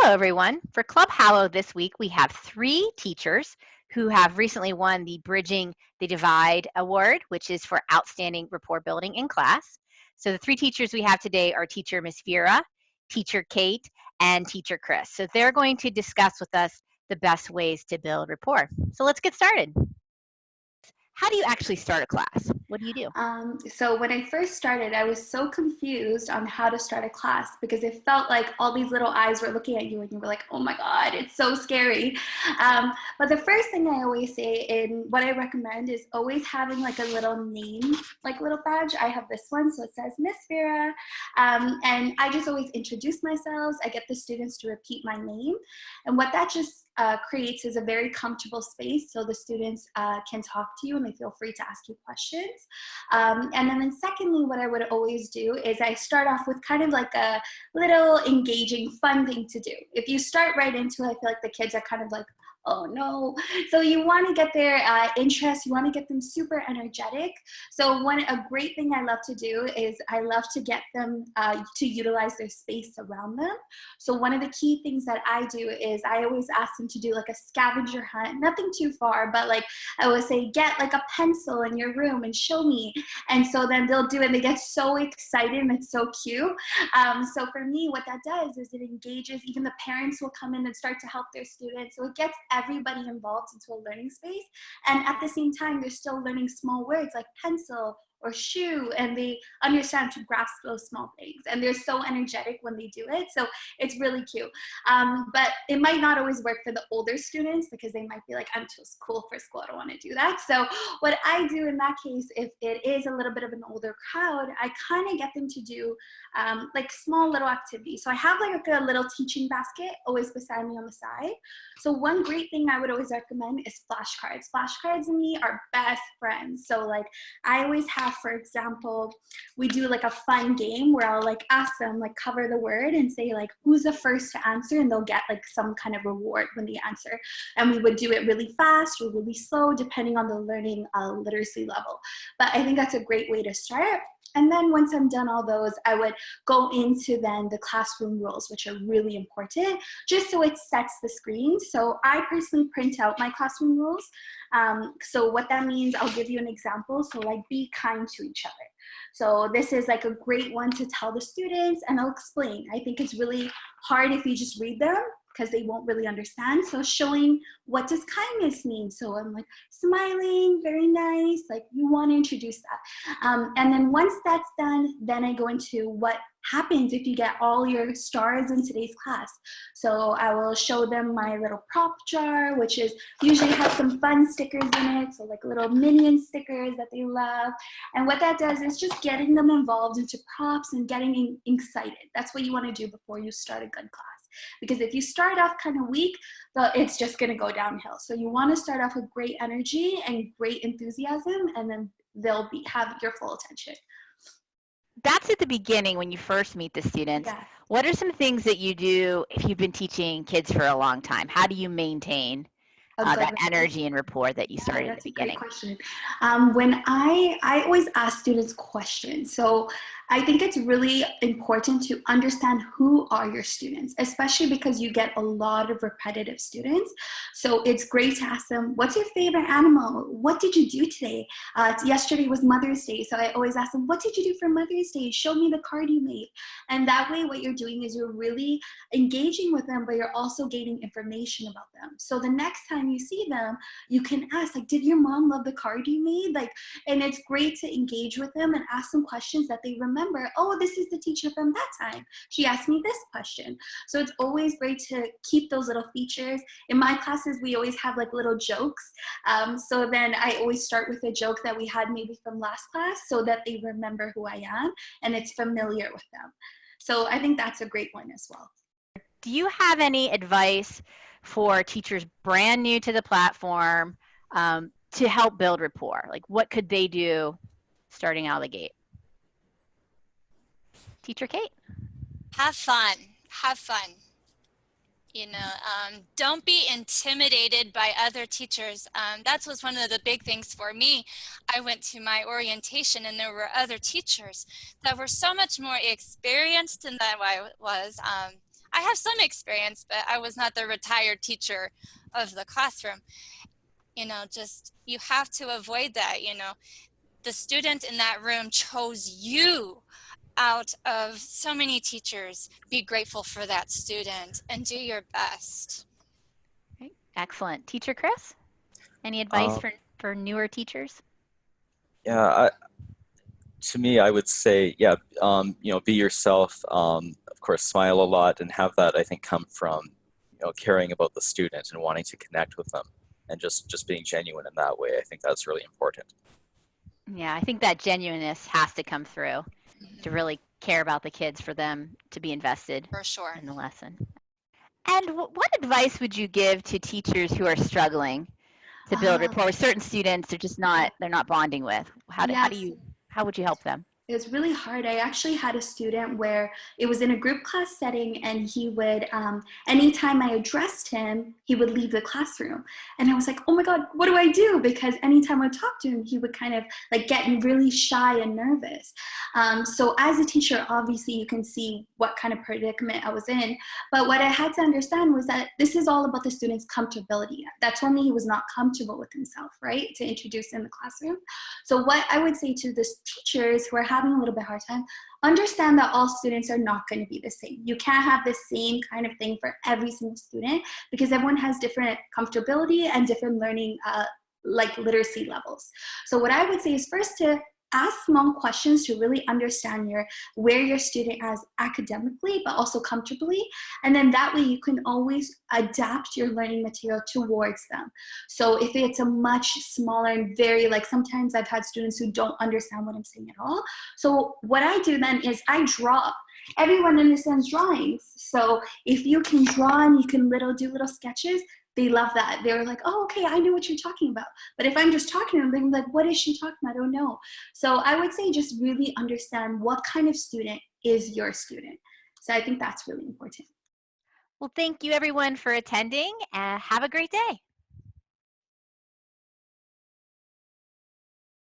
Hello, everyone. For Club HAWO this week, we have 3 teachers who have recently won the Bridging the Divide Award, which is for outstanding rapport building in class. So the 3 teachers we have today are Teacher Miss Veera, Teacher Kate, and Teacher Kris. So they're going to discuss with us the best ways to build rapport. So let's get started. How do you actually start a class? What do you do? So when I first started, I was so confused on how to start a class because it felt like all these little eyes were looking at you and you were like, oh my God, it's so scary. But the first thing I always say and what I recommend is always having like a little name, like little badge. I have this one, so it says Miss Veera. And I just always introduce myself. I get the students to repeat my name. And what that just creates is a very comfortable space so the students can talk to you and they feel free to ask you questions. And then secondly, what I would always do is I start off with kind of like a little engaging, fun thing to do. If you start right into it, I feel like the kids are kind of like, oh no. So you want to get their interest, you want to get them super energetic. So a great thing I love to do is I love to get them to utilize their space around them. So one of the key things that I do is I always ask them to do like a scavenger hunt, nothing too far, but like I would say, get like a pencil in your room and show me. And so then they'll do it and they get so excited and it's so cute. So for me, what that does is it engages, even the parents will come in and start to help their students. So it gets everybody involved into a learning space. And at the same time, they're still learning small words like pencil or shoe, and they understand to grasp those small things. And they're so energetic when they do it. So it's really cute. But it might not always work for the older students because they might be like, I'm too cool for school, I don't want to do that. So what I do in that case, if it is a little bit of an older crowd, I kind of get them to do like small little activities. So I have like a little teaching basket always beside me on the side. So one great thing I would always recommend is flashcards. Flashcards and me are best friends. So like I always have, for example, we do like a fun game where I'll like ask them like cover the word and say like who's the first to answer, and they'll get like some kind of reward when they answer. And we would do it really fast or really slow depending on the learning literacy level. But I think that's a great way to start. And then once I'm done all those, I would go into then the classroom rules, which are really important, just so it sets the screen. So I personally print out my classroom rules. So what that means, I'll give you an example. So like be kind to each other. So this is like a great one to tell the students, and I'll explain. I think it's really hard if you just read them because they won't really understand. So showing what does kindness mean. So I'm like smiling, very nice, like you want to introduce that. And then once that's done, then I go into what happens if you get all your stars in today's class. So I will show them my little prop jar, which is usually has some fun stickers in it. So like little minion stickers that they love. And what that does is just getting them involved into props and getting excited. That's what you want to do before you start a good class. Because if you start off kind of weak, it's just going to go downhill. So you want to start off with great energy and great enthusiasm, and then they'll have your full attention. That's at the beginning when you first meet the students. Yeah. What are some things that you do if you've been teaching kids for a long time? How do you maintain that energy and rapport that you started at the beginning? That's a great question. When I always ask students questions. So I think it's really important to understand who are your students, especially because you get a lot of repetitive students. So it's great to ask them, what's your favorite animal? What did you do today? Yesterday was Mother's Day. So I always ask them, what did you do for Mother's Day? Show me the card you made. And that way what you're doing is you're really engaging with them, but you're also gaining information about them. So the next time you see them, you can ask, like, did your mom love the card you made? Like, and it's great to engage with them and ask them questions that they remember. Oh, this is the teacher from that time. She asked me this question. So it's always great to keep those little features. In my classes, we always have like little jokes. So then I always start with a joke that we had maybe from last class so that they remember who I am and it's familiar with them. So I think that's a great one as well. Do you have any advice for teachers brand new to the platform to help build rapport? Like what could they do starting out of the gate? Teacher Kate. Have fun. Have fun. You know, don't be intimidated by other teachers. That was one of the big things for me. I went to my orientation and there were other teachers that were so much more experienced than that I was. I have some experience, but I was not the retired teacher of the classroom. You know, just, you have to avoid that. You know, the student in that room chose you out of so many teachers. Be grateful for that student and do your best. Okay. Excellent. Teacher Chris, any advice for newer teachers? Yeah, to me, I would say, yeah, be yourself. Of course, smile a lot, and have that, I think, come from, caring about the student and wanting to connect with them, and just being genuine in that way. I think that's really important. Yeah, I think that genuineness has to come through to really care about the kids, for them to be invested For sure. in the lesson. And what advice would you give to teachers who are struggling to build rapport with certain students they're not bonding with? How would you help them? It was really hard. I actually had a student where it was in a group class setting, and he would, anytime I addressed him, he would leave the classroom. And I was like, oh my God, what do I do? Because anytime I talked to him, he would kind of like get really shy and nervous. So as a teacher, obviously you can see what kind of predicament I was in. But what I had to understand was that this is all about the student's comfortability. That told me he was not comfortable with himself, right? To introduce in the classroom. So what I would say to the teachers who are having a little bit hard time, understand that all students are not going to be the same. You can't have the same kind of thing for every single student, because everyone has different comfortability and different learning like literacy levels. So what I would say is first to ask small questions to really understand where your student is academically, but also comfortably. And then that way you can always adapt your learning material towards them. So if it's a much smaller and very, like sometimes I've had students who don't understand what I'm saying at all. So what I do then is I draw. Everyone understands drawings. So if you can draw and you can do little sketches, they love that. They were like, oh, okay, I know what you're talking about. But if I'm just talking to them, they're like, what is she talking about? I don't know. So I would say just really understand what kind of student is your student. So I think that's really important. Well, thank you everyone for attending. Have a great day.